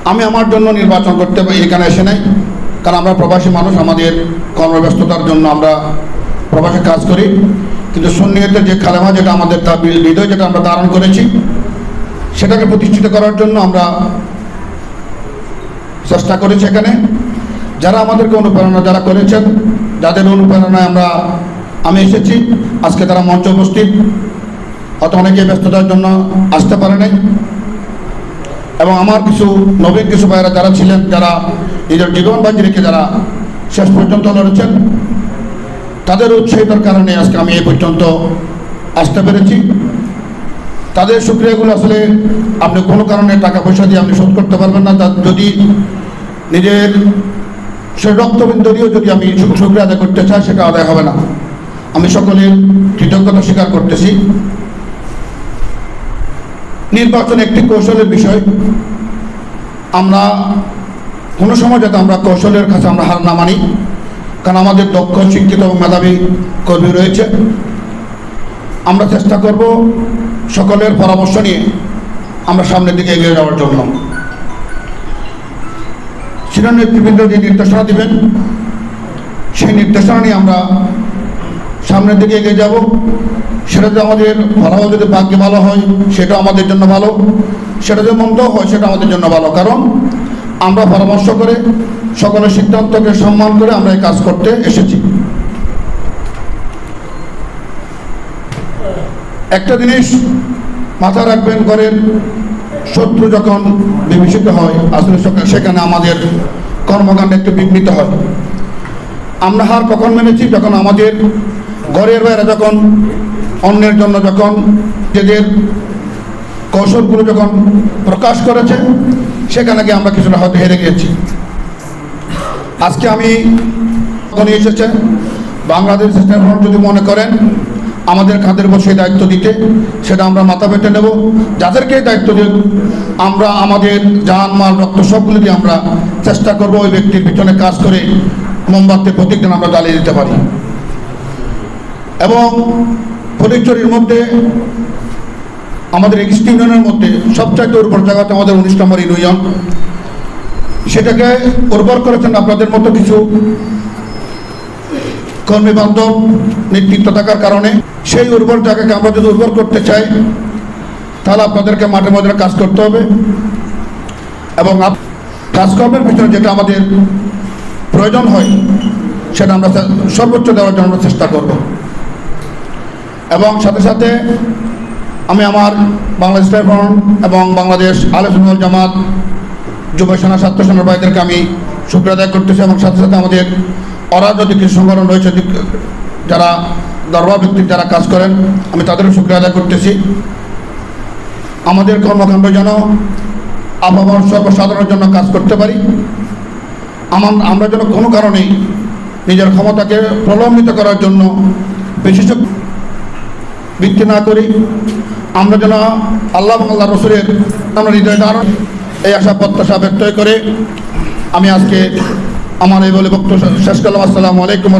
আমি আমার জন্য নির্বাচন করতে এখানে এসে নাই, কারণ আমরা প্রবাসী মানুষ, আমাদের কর্মব্যস্ততার জন্য আমরা প্রবাসে কাজ করি। কিন্তু সুন্নিয়তের যে কালেমা, যেটা আমাদের হৃদয়, যেটা আমরা ধারণ করেছি, সেটাকে প্রতিষ্ঠিত করার জন্য আমরা চেষ্টা করেছি। এখানে যারা আমাদেরকে অনুপ্রেরণা যারা করেছেন, যাদের অনুপ্রেরণায় আমি এসেছি, আজকে তারা মঞ্চে উপস্থিত, হয়তো অনেকে ব্যস্ততার জন্য আসতে পারে নাই। এবং আমার কিছু নবীন কিছু ভাইয়েরা যারা ছিলেন, যারা নিজের জীবন বাজি রেখে যারা শেষ পর্যন্ত লড়েছেন, তাদের উৎসাহিতার কারণে আজকে আমি এই পর্যন্ত আসতে পেরেছি। তাদের শুকরিয়াগুলো আসলে আপনি কোনো কারণে টাকা পয়সা দিয়ে আপনি শোধ করতে পারবেন না। যদি নিজের সে রক্তবিন্দু দিয়েও যদি আমি শুকরিয়া আদায় করতে চাই, সেটা আদায় হবে না। আমি সকলের কৃতজ্ঞতা স্বীকার করতেছি। নির্বাচন একটি কৌশলের বিষয়। আমরা কোনো সময় যাতে আমরা কৌশলের কাছে আমরা হার না মানি, কারণ আমাদের দক্ষ, শিক্ষিত এবং মেধাবী কর্মী রয়েছে। আমরা চেষ্টা করব সকলের পরামর্শ নিয়ে আমরা সামনের দিকে এগিয়ে যাওয়ার জন্য। সিনিয়র নেতৃবৃন্দ যে নির্দেশনা দিবেন, সেই নির্দেশনা নিয়ে আমরা সামনের দিকে এগিয়ে যাব। সেটা যদি আমাদের ফলাফল যদি ভাগ্যে ভালো হয়, সেটা আমাদের জন্য ভালো। সেটা যদি মন্দ হয়, সেটা আমাদের জন্য ভালো। কারণ আমরা পরামর্শ করে, সকলের সিদ্ধান্তকে সম্মান করে আমরা এই কাজ করতে এসেছি। একটা জিনিস মাথায় রাখবেন, ঘরের শত্রু যখন বিভীষিত হয়, আসলে সেখানে আমাদের কর্মকাণ্ড একটু বিঘ্নিত হয়। আমরা হার কখন মেনেছি? যখন আমাদের ঘরের বাইরে, যখন অন্যের জন্য, যখন নিজেদের কৌশলগুলো যখন প্রকাশ করেছে, সেখানে গিয়ে আমরা কিছুটা হয়তো হেরে গিয়েছি। আজকে আমি যখন এসেছে বাংলাদেশ ইসলামী ফ্রন্ট যদি মনে করেন আমাদের কাঁধের উপর সেই দায়িত্ব দিতে, সেটা আমরা মাথা পেতে নেব। যাদেরকে দায়িত্ব দিই, আমরা আমাদের জান, মাল, রক্ত সবগুলো দিয়ে আমরা চেষ্টা করব ওই ব্যক্তির পিছনে কাজ করে মোমবাতির প্রতীক যেন আমরা জ্বালিয়ে দিতে পারি। এবং ফটিকছড়ির মধ্যে, আমাদের এক্সটি ইউনিয়নের মধ্যে সবচাইতে উর্বর জায়গাতে আমাদের 19 নম্বর ইউনিয়ন। সেটাকে উর্বর করেছেন আপনাদের মতো কিছু কর্মী বান্ধব নেতৃত্ব থাকার কারণে। সেই উর্বর জায়গাকে আমরা যদি উর্বর করতে চাই, তাহলে আপনাদেরকে মাঠে মধ্যে কাজ করতে হবে। এবং কাজকর্মের ভিতরে যেটা আমাদের প্রয়োজন হয়, সেটা আমরা সর্বোচ্চ দেওয়ার জন্য আমরা চেষ্টা করব। এবং সাথে সাথে আমি আমার বাংলাদেশ ইসলামী ফ্রন্ট এবং বাংলাদেশ আহলে সুন্নাত ওয়াল জামাত যুব সেনা, ছাত্র সেনার ভাইদেরকে আমি শুকরিয়া আদায় করতেছি। এবং সাথে সাথে আমাদের অরাজনৈতিক কিছু সংগঠন রয়েছে, যারা দরবার ভিত্তিক যারা কাজ করেন, আমি তাদেরও শুকরিয়া আদায় করতেছি। আমাদের কর্মকাণ্ড যেন আবহাওয়ার সর্বসাধারণের জন্য কাজ করতে পারি। আমরা যেন কোনো কারণেই নিজের ক্ষমতাকে প্রলম্বিত করার জন্য বিশেষ ভিত্তি না করি। আমরা যেন আল্লাহ এবং আল্লাহ রসুলের আমরা হৃদয় ধারণ, এই আশা প্রত্যাশা ব্যক্ত করে আমি আজকে আমার এই বলে বক্তব্য শেষ করলাম। আসসালামু আলাইকুম।